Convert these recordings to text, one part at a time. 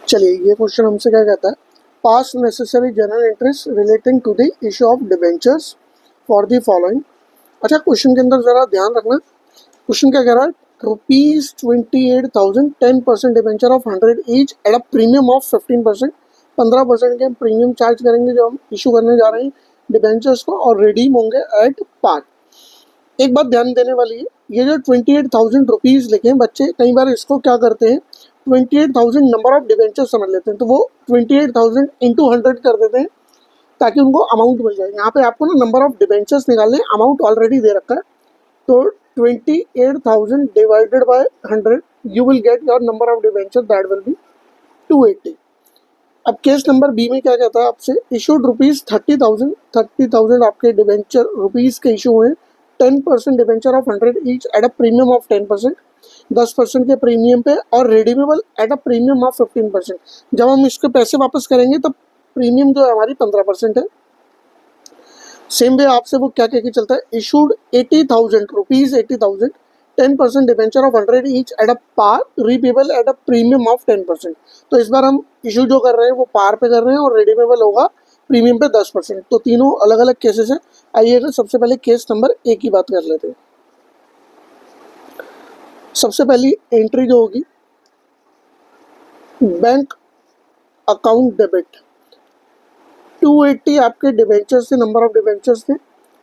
चलिए ये क्वेश्चन हमसे क्या कहता है, pass necessary journal entries relating to the issue of debentures for the following. अच्छा, क्वेश्चन के अंदर जरा ध्यान रखना, क्वेश्चन क्या कह रहा है, ₹28,000 10% debenture of 100 each at a premium of 15%, 15% के प्रीमियम चार्ज करेंगे जो हम इशू करने जा रहे हैं डिबेंचर्स को, और रिडीम होंगे एट पार। एक बात ध्यान देने वाली है, ये जो 28,000 रुपीज़ लिखे हैं बच्चे, कई बार इसको क्या करते हैं 28,000 नंबर ऑफ डिबेंचर समझ लेते हैं, तो वो 28,000 इंटू 100 कर देते हैं ताकि उनको अमाउंट मिल जाए। यहाँ पे आपको ना नंबर ऑफ डिबेंचर्स निकालने, अमाउंट ऑलरेडी दे रखा है, तो 28,000 divided by 100 you will get your number of debenture, that will B 280। अब केस नंबर बी में क्या कहता है आपसे, इशूड ₹30,000 आपके डिबेंचर रुपीज़ के इशू हुए, 10% debenture of 100 each at a premium of 10%, 10% के प्रीमियम पे, और redeemable eight a premium of 15%। जब हम इसके पैसे वापस करेंगे तब प्रीमियम जो है हमारी 15% है। सेम वे आपसे वो क्या कह के चलता है, issued 80,000 rupees 80,000 10% debenture of 100 each at a par, repayable at a premium of 10%। तो इस बार हम इशू जो कर रहे हैं वो पार पे कर रहे हैं और रिडीमेबल होगा प्रीमियम पे 10%। तो तीनों अलग अलग केसेस हैं। आइएगा सबसे पहले केस नंबर ए की बात कर लेते हैं। सबसे पहली एंट्री जो होगी, बैंक अकाउंट डेबिट, 280 आपके डिबेंचर्स थे, नंबर ऑफ डिबेंचर्स थे,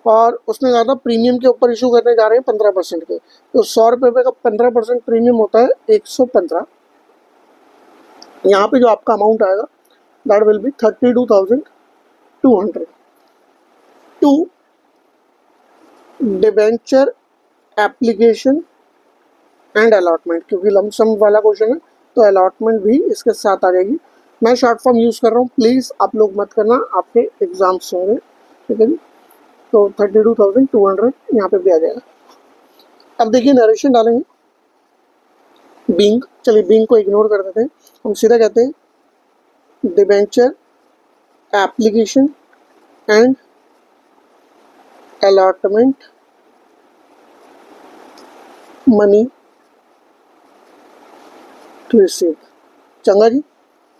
और उसने कहा था प्रीमियम के ऊपर इशू करने जा रहे हैं 15% के, तो 100 रुपये का 15% प्रीमियम होता है 115। यहाँ पे जो आपका अमाउंट आएगा that will be 32,200 to debenture application and allotment, क्योंकि लमसम वाला क्वेश्चन है तो अलॉटमेंट भी इसके साथ आ जाएगी। मैं शॉर्ट फॉर्म यूज़ कर रहा हूँ, प्लीज़ आप लोग मत करना, आपके एग्जाम्स होंगे, ठीक है जी। तो 32,200 यहाँ पे भी आ जाएगा। अब देखिए नरेशन डालेंगे, बीइंग, चलिए बीइंग को इग्नोर कर देते हैं, हम सीधा कहते हैं debenture application and allotment money to receive. चंगा जी,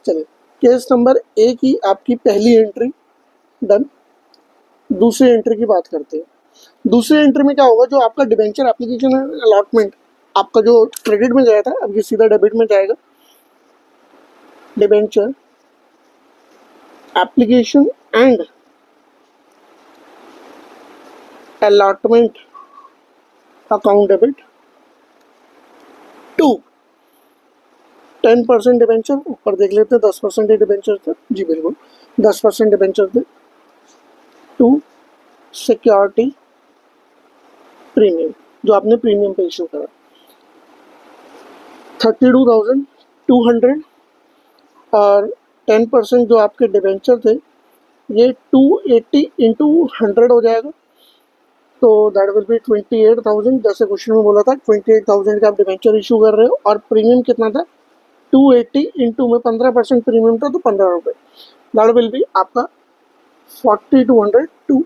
चलिए केस नंबर ए की आपकी पहली एंट्री डन। दूसरी एंट्री की बात करते हैं। दूसरी एंट्री में क्या होगा, जो आपका डिबेंचर एप्लीकेशन एंड अलॉटमेंट आपका जो क्रेडिट में गया था अब ये सीधा डेबिट में जाएगा। Debenture application and allotment account debit to 10% debenture, ऊपर देख लेते हैं 10% डिबेंचर थे, जी बिल्कुल 10% डिबेंचर थे, टू सिक्योरिटी प्रीमियम, जो आपने प्रीमियम पे इशू करा 32,200, और 10% जो आपके डिबेंचर थे ये 280 इंटू 100 हो जाएगा, तो दैट विल बी 28,000। जैसे क्वेश्चन में बोला था 28,000 का आप डिबेंचर इशू कर रहे हो, और प्रीमियम कितना था 280 इंटू में 15% प्रीमियम था तो 15 रुपये, दैट विल बी आपका 4200 टू,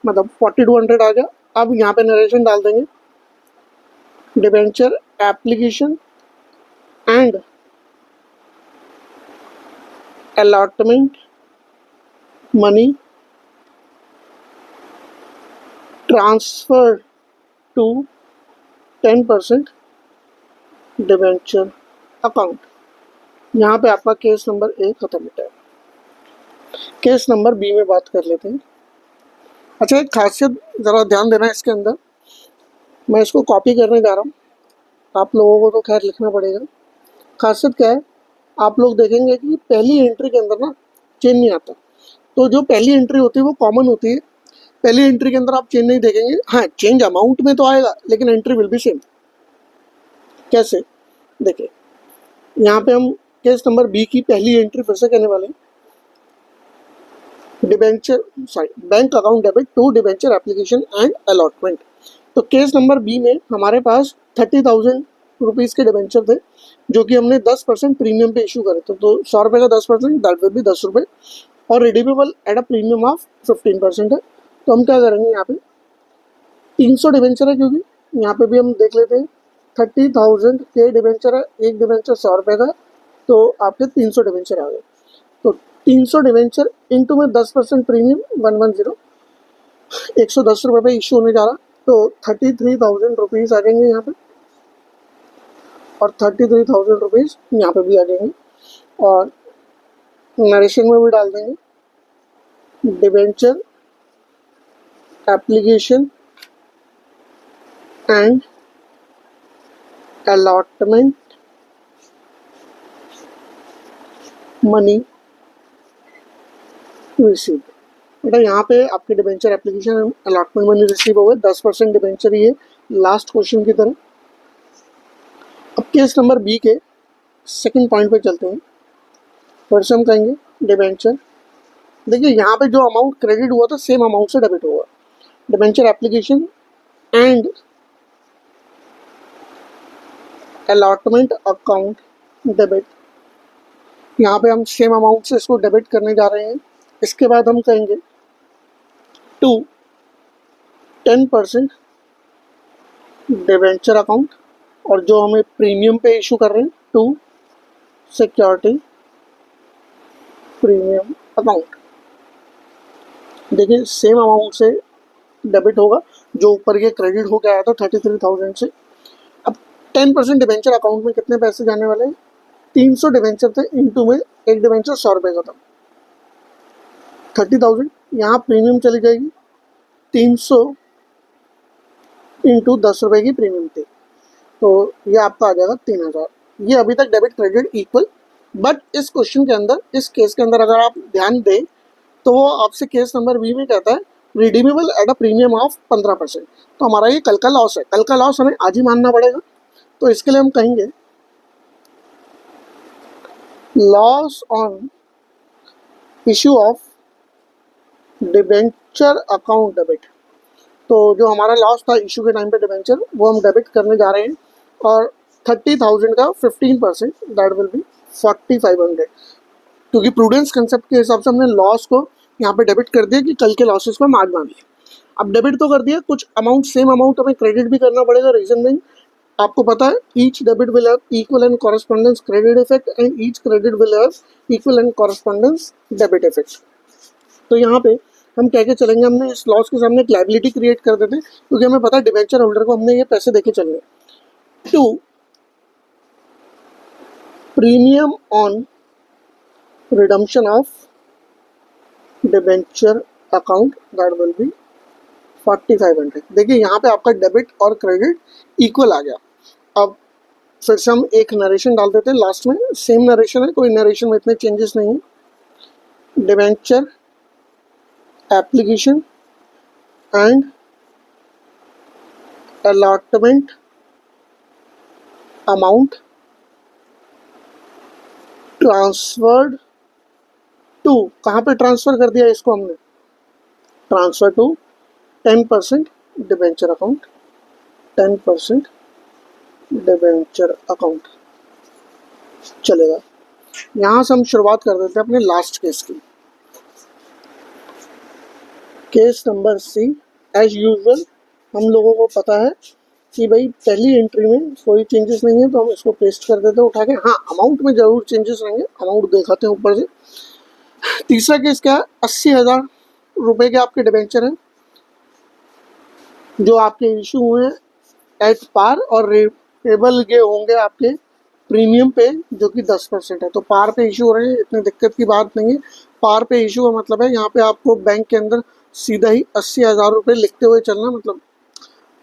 मतलब 4200 आ गया। अब यहाँ पे नरेशन डाल देंगे, debenture application and allotment money transfer to 10% debenture account. यहाँ पे आपका केस नंबर ए खत्म होता है। केस नंबर बी में बात कर लेते हैं। अच्छा, एक खासियत ज़रा ध्यान देना इसके अंदर, मैं इसको कॉपी करने जा रहा हूँ, आप लोगों को तो खैर लिखना पड़ेगा। खासियत क्या है, आप लोग देखेंगे कि पहली एंट्री के अंदर ना चेन नहीं आता, तो जो पहली एंट्री होती है वो कॉमन होती है, पहली एंट्री के अंदर आप चेंज नहीं देखेंगे। हाँ, चेंज अमाउंट में तो आएगा लेकिन एंट्री विल बी सेम। कैसे, देखिए यहाँ पे हम केस नंबर बी की पहली एंट्री फिर से कहने वाले हैं, bank account debit to debenture application and allotment. तो केस नंबर बी में हमारे पास 30,000 रुपीज़ के डिबेंचर थे जो कि हमने 10% प्रीमियम पे इशू करे थे, तो 100 रुपये का 10% दैट विल बी 10 रुपये, और redeemable eight a premium of 15% है। तो हम क्या करेंगे, यहाँ पे 300 डिबेंचर है, क्योंकि यहाँ पे भी हम देख लेते हैं 30,000 के डिबेंचर है, एक डिबेंचर 100 रुपये का, तो आपके 300 डिवेंचर आ गए। तो 300 डिवेंचर इंटू में 10% प्रीमियम 110, 110 रुपये पे इशू होने जा रहा, तो 33,000 रुपीज़ आ जाएंगे यहाँ पे, और 33,000 रुपीज़ यहाँ पे भी आ जाएंगे, और नरेशन में भी डाल देंगे debenture application and allotment money receive. बेटा यहाँ पे आपके debenture application and allotment money receive हो गए, 10% डिवेंचर ही है लास्ट क्वेश्चन की तरह। अब केस नंबर बी के सेकंड पॉइंट पे चलते हैं। फिर से हम कहेंगे डिवेंचर, देखिए यहाँ पे जो अमाउंट क्रेडिट हुआ था सेम अमाउंट से डेबिट होगा। Debenture application and allotment account debit, यहाँ पे हम सेम अमाउंट से इसको डेबिट करने जा रहे हैं। इसके बाद हम कहेंगे टू 10% डिवेंचर अकाउंट, और जो हमें प्रीमियम पे इशू कर रहे हैं टू सिक्योरिटी प्रीमियम अकाउंट। देखिए सेम अमाउंट से डेबिट होगा, जो ऊपर के क्रेडिट हो गया था 33,000 से। अब 10% डिवेंचर अकाउंट में कितने पैसे जाने वाले हैं, 300 डिवेंचर थे, इंटू में एक डिवेंचर 100 रुपये का था, 30,000। यहाँ प्रीमियम चली जाएगी, 300 इंटू 10 रुपये की प्रीमियम थी, तो ये आपका आ जाएगा 3,000। ये अभी तक डेबिट क्रेडिट इक्वल, बट इस क्वेश्चन के अंदर, इस केस के अंदर अगर आप ध्यान दें तो वो आपसे केस नंबर बी में कहता है redeemable eight a premium of 15%। तो हमारा ये कल का लॉस है, कल का लॉस हमें आज ही मानना पड़ेगा। तो इसके लिए हम कहेंगे loss on issue of debenture account debit. तो जो हमारा लॉस था इशू के टाइम पे डिबेंचर, वो हम डेबिट करने जा रहे हैं, और 30,000 का 15% दैट विल बी 4,500, क्योंकि प्रूडेंस कंसेप्ट के हिसाब से हमने लॉस को यहाँ पे डेबिट कर दिया कि कल के लॉसेस को हम आज मान लिए। अब डेबिट तो कर दिया, कुछ अमाउंट सेम अमाउंट हमें क्रेडिट भी करना पड़ेगा। रीजन में आपको पता है each debit will have equal and correspondence credit effect and each credit will have equal and correspondence debit effect. तो यहाँ पे हम कह के चलेंगे, हमने इस लॉस के सामने एक लायबिलिटी क्रिएट कर देते हैं, क्योंकि हमें पता है डिबेंचर होल्डर को हमने ये पैसे देके चलने। To premium on redemption of debenture account that will be 4,500। देखिए यहाँ पे आपका डेबिट और क्रेडिट इक्वल आ गया। अब फिर से हम एक नरेशन डाल देते हैं लास्ट में, सेम नरेशन है, कोई नरेशन में इतने चेंजेस नहीं है। Debenture application and allotment amount transferred to, कहाँ पे ट्रांसफर कर दिया इसको हमने, transfer to 10% debenture account, 10% debenture account चलेगा। यहाँ से हम शुरुआत कर देते हैं अपने लास्ट केस की। Case number C, as usual हम लोगों को पता है कि भाई पहली एंट्री में कोई चेंजेस नहीं है, तो हम इसको पेस्ट कर देते हैं उठा के। हाँ, अमाउंट में जरूर चेंजेस रहेंगे, अमाउंट दिखाते हैं ऊपर से। तीसरा केस क्या है, 80,000 रुपये के आपके डिबेंचर हैं जो आपके इशू हुए हैं एट पार, और रेबल के होंगे आपके प्रीमियम पे जो कि 10% है। तो पार पे इशू हो रहे हैं, इतनी दिक्कत की बात नहीं है। पार पे इशू का मतलब है यहाँ पे आपको बैंक के अंदर सीधा ही 80,000 रुपये लिखते हुए चलना, मतलब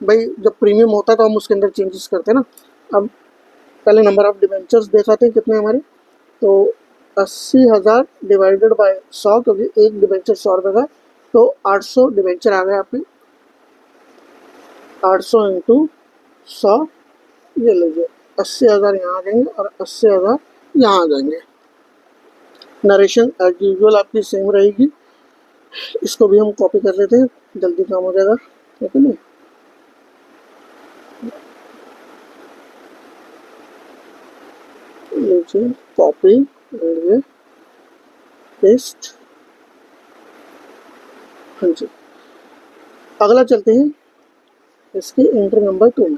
भाई जब प्रीमियम होता है तो हम उसके अंदर चेंजेस करते हैं ना। अब पहले नंबर ऑफ डिबेंचर्स देखाते हैं कितने हमारे, तो 80,000 डिवाइडेड बाय 100, क्योंकि एक डिबेंचर 100 रुपये का, तो 800 डिबेंचर आ गए आपके। 800 इंटू 100, ये लीजिए 80,000 यहाँ आ जाएंगे और 80,000 यहाँ आ जाएंगे। नरेशन एज यूजुअल आपकी सेम रहेगी। इसको भी हम कॉपी कर लेते हैं, जल्दी काम हो जाएगा, ठीक है नहीं। लीजिए कॉपी, ये पेस्ट, हाँ जी। अगला चलते हैं इसकी एंट्री नंबर 2 में।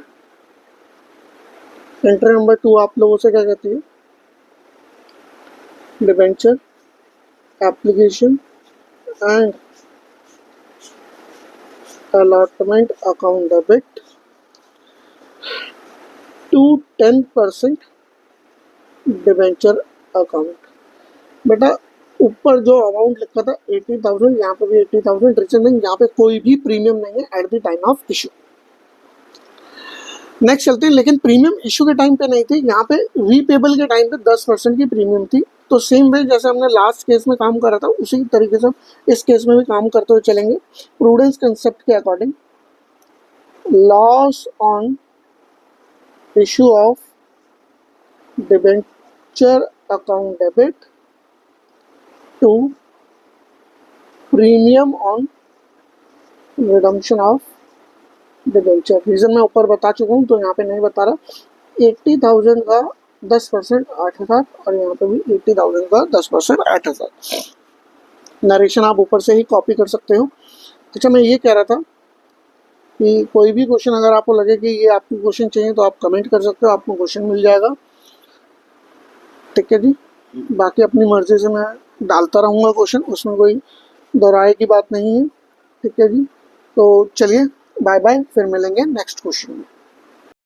एंट्री नंबर 2 आप लोगों से क्या कहती है, debenture application and allotment account debit to 10% debenture account. बेटा ऊपर जो अमाउंट लिखा था 80,000, यहाँ पे भी 80,000 रिटर्निंग, यहाँ पे कोई भी प्रीमियम नहीं है at the time of issue. Next चलते हैं, लेकिन प्रीमियम इशू के टाइम पे नहीं थी, यहाँ पे रीपेबल के टाइम पे 10% की प्रीमियम थी। तो सेम वे जैसे हमने लास्ट केस में काम करा था उसी तरीके से इस केस में भी काम करते हुए चलेंगे। प्रूडेंस कंसेप्ट के according loss on issue of debenture account debit to premium on redemption of debenture. Reason मैं ऊपर बता चुका हूँ तो यहाँ पे नहीं बता रहा। 80,000 का 10% 8,000 और यहाँ पे भी 80,000 का 10% 8,000। नरेशन आप ऊपर से ही कॉपी कर सकते हो। अच्छा, मैं ये कह रहा था कि कोई भी क्वेश्चन अगर आपको लगे कि ये आपको क्वेश्चन चाहिए तो आप कमेंट कर सकते हो, आपको क्वेश्चन मिल जाएगा। ठीक है जी, बाकी अपनी मर्जी से मैं डालता रहूँगा क्वेश्चन, उसमें कोई दोहराए की बात नहीं है। ठीक है जी, तो चलिए बाय बाय, फिर मिलेंगे नेक्स्ट क्वेश्चन में।